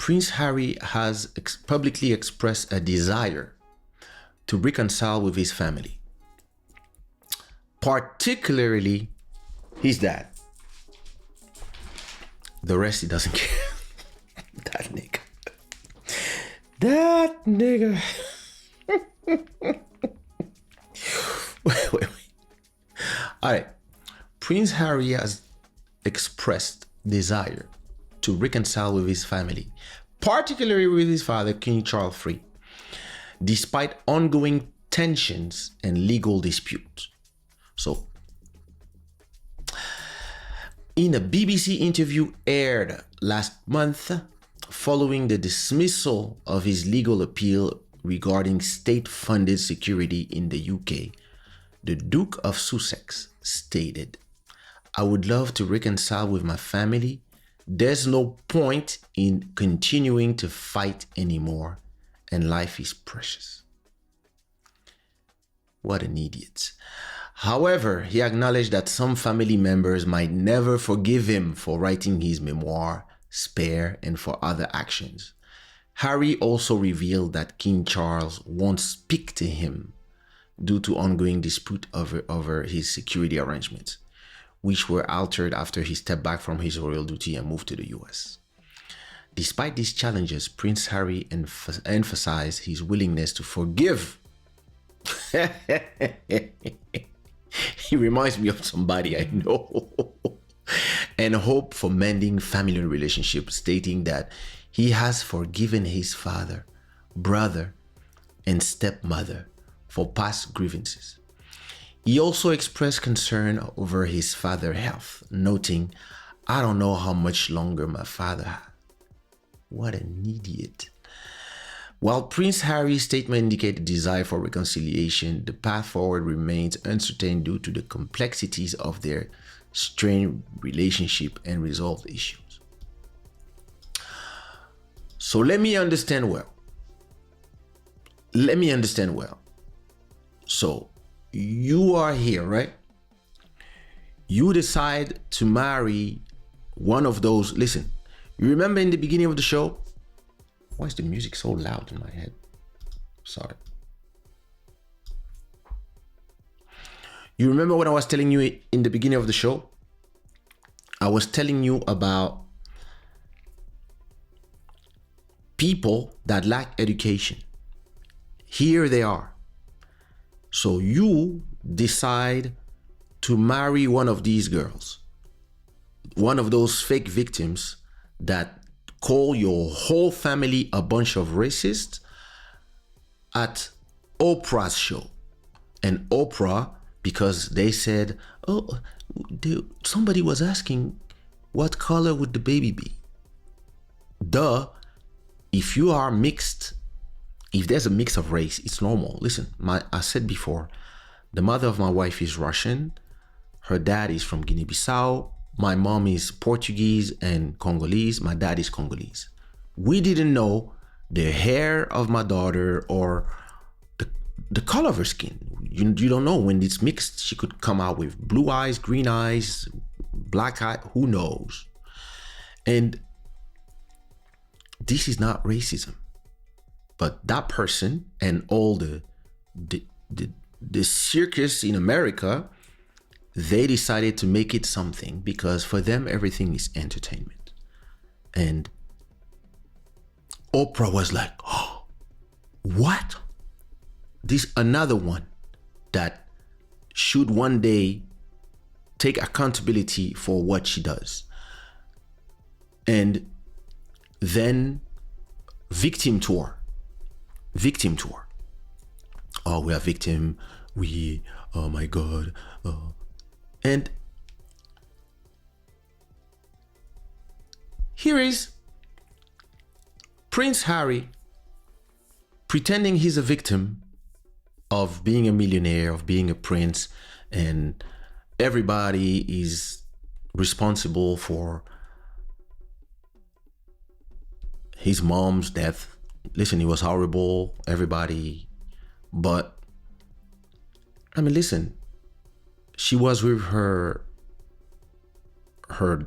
Prince Harry has publicly expressed a desire to reconcile with his family, particularly his dad. The rest he doesn't care. That nigga. That nigga. Wait. All right. Prince Harry has expressed desire to reconcile with his family, particularly with his father, King Charles III, despite ongoing tensions and legal disputes. So, in a BBC interview aired last month, following the dismissal of his legal appeal regarding state-funded security in the UK, the Duke of Sussex stated, "I would love to reconcile with my family. There's no point in continuing to fight anymore, and life is precious." What an idiot. However, he acknowledged that some family members might never forgive him for writing his memoir, Spare, and for other actions. Harry also revealed that King Charles won't speak to him due to ongoing dispute over his security arrangements, which were altered after he stepped back from his royal duty and moved to the US. Despite these challenges, Prince Harry emphasized his willingness to forgive. He reminds me of somebody I know. And hope for mending family relationships, stating that he has forgiven his father, brother, and stepmother for past grievances. He also expressed concern over his father's health, noting, "I don't know how much longer my father has." What an idiot. While Prince Harry's statement indicated desire for reconciliation, the path forward remains uncertain due to the complexities of their strained relationship and resolved issues. So let me understand well. So you are here, right? You decide to marry one of those. Listen, you remember in the beginning of the show? Why is the music so loud in my head? Sorry. You remember when I was telling you in the beginning of the show? I was telling you about people that lack education. Here they are. So you decide to marry one of these girls, one of those fake victims that call your whole family a bunch of racists at Oprah's show. And Oprah, because they said, "Oh, somebody was asking, what color would the baby be?" Duh. If you are mixed, if there's a mix of race, it's normal. Listen, I said before, the mother of my wife is Russian. Her dad is from Guinea-Bissau. My mom is Portuguese and Congolese. My dad is Congolese. We didn't know the hair of my daughter or the color of her skin. You don't know. When it's mixed, she could come out with blue eyes, green eyes, black eye, who knows? And this is not racism. But that person and all the circus in America, they decided to make it something because for them, everything is entertainment. And Oprah was like, "Oh, what?" This another one that should one day take accountability for what she does. And then victim tour. Oh, we are victim. Oh my God. And here is Prince Harry pretending he's a victim of being a millionaire, of being a prince, and everybody is responsible for his mom's death. Listen, it was horrible, everybody, but I mean, listen, she was with her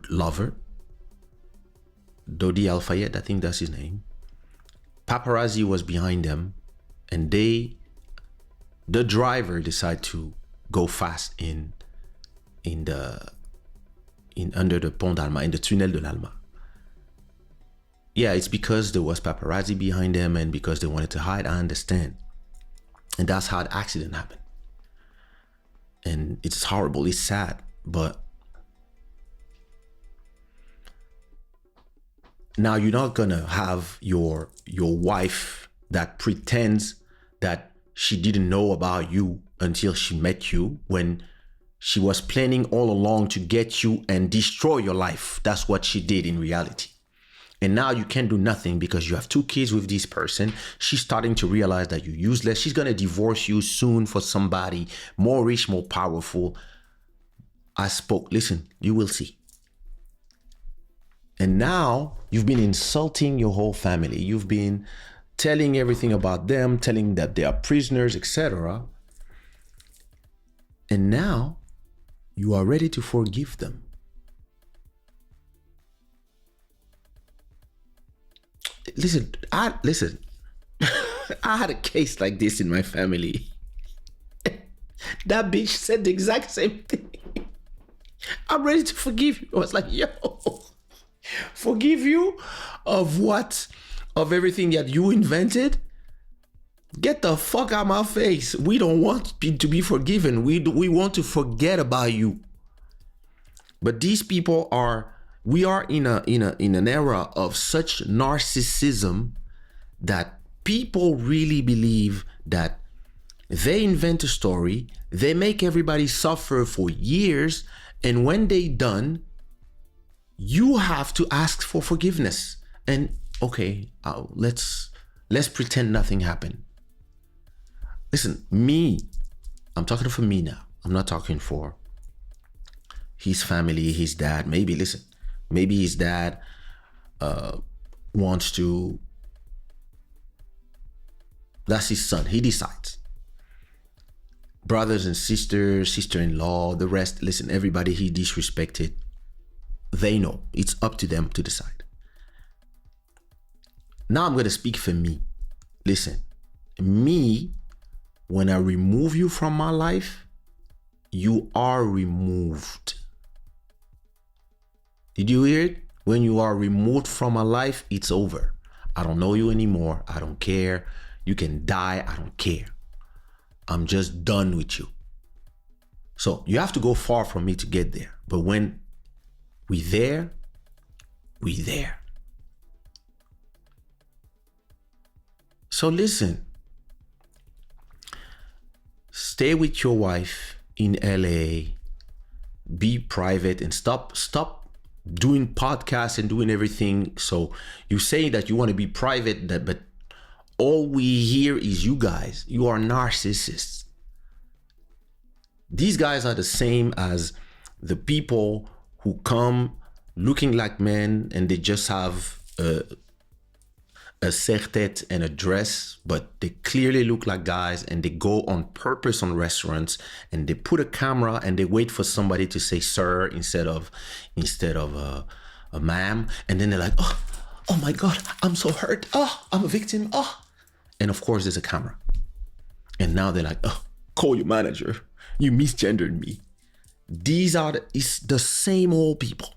lover. Dodi Al-Fayed, I think that's his name. Paparazzi was behind them, and the driver decided to go fast in under the Pont d'Alma, in the Tunnel de l'Alma. Yeah, it's because there was paparazzi behind them and because they wanted to hide. I understand. And that's how the accident happened. And it's horrible, it's sad, but now you're not gonna have your wife that pretends that she didn't know about you until she met you, when she was planning all along to get you and destroy your life. That's what she did in reality. And now you can't do nothing because you have 2 kids with this person. She's starting to realize that you're useless. She's going to divorce you soon for somebody more rich, more powerful. I spoke. Listen, you will see. And now you've been insulting your whole family. You've been telling everything about them, telling that they are prisoners, etc. And now you are ready to forgive them. Listen, I had a case like this in my family. That bitch said the exact same thing. I'm ready to forgive you. I was like, yo, forgive you of what? Of everything that you invented? Get the fuck out of my face. We don't want to be forgiven. We want to forget about you. But these people we are in an era of such narcissism that people really believe that they invent a story, they make everybody suffer for years, and when they done, you have to ask for forgiveness. And okay, let's pretend nothing happened. Listen, I'm talking for me now. I'm not talking for his family, his dad. Maybe his dad wants to, that's his son, he decides. Brothers and sisters, sister-in-law, the rest, listen, everybody he disrespected, they know. It's up to them to decide. Now I'm going to speak for me. Listen, me, when I remove you from my life, you are removed. Did you hear it? When you are removed from my life, it's over. I don't know you anymore. I don't care. You can die. I don't care. I'm just done with you. So you have to go far from me to get there. But when we there. So listen. Stay with your wife in LA. Be private and stop doing podcasts and doing everything. So you say that you want to be private, but all we hear is you guys. You are narcissists. These guys are the same as the people who come looking like men and they just have a serre-tête and a dress, but they clearly look like guys, and they go on purpose on restaurants and they put a camera and they wait for somebody to say sir instead of a ma'am, and then they're like, oh my God, I'm so hurt. Oh, I'm a victim. Oh, and of course there's a camera, and now they're like, call your manager. You misgendered me. It's the same old people.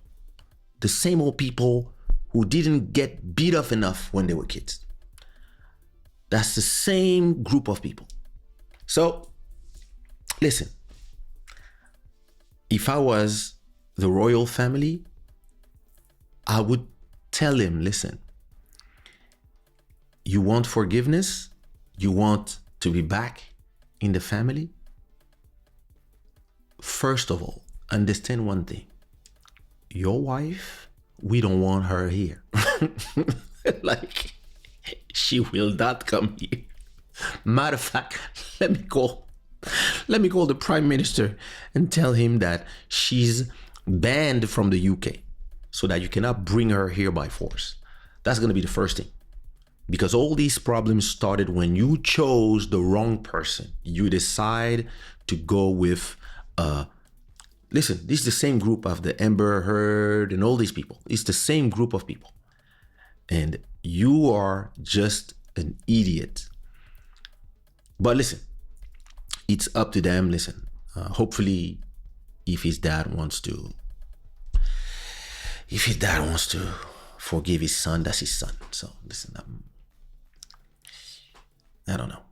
The same old people who didn't get beat up enough when they were kids. That's the same group of people. So, listen. If I was the royal family, I would tell him, listen, you want forgiveness? You want to be back in the family? First of all, understand one thing. Your wife, we don't want her here. Like, she will not come here. Matter of fact, let me call the Prime Minister and tell him that she's banned from the UK so that you cannot bring her here by force. That's going to be the first thing. Because all these problems started when you chose the wrong person. You decide to go with listen, this is the same group of the Amber Heard and all these people. It's the same group of people. and you are just an idiot. But listen, it's up to them. Listen, hopefully, if his dad wants to forgive his son, that's his son. So listen, I don't know.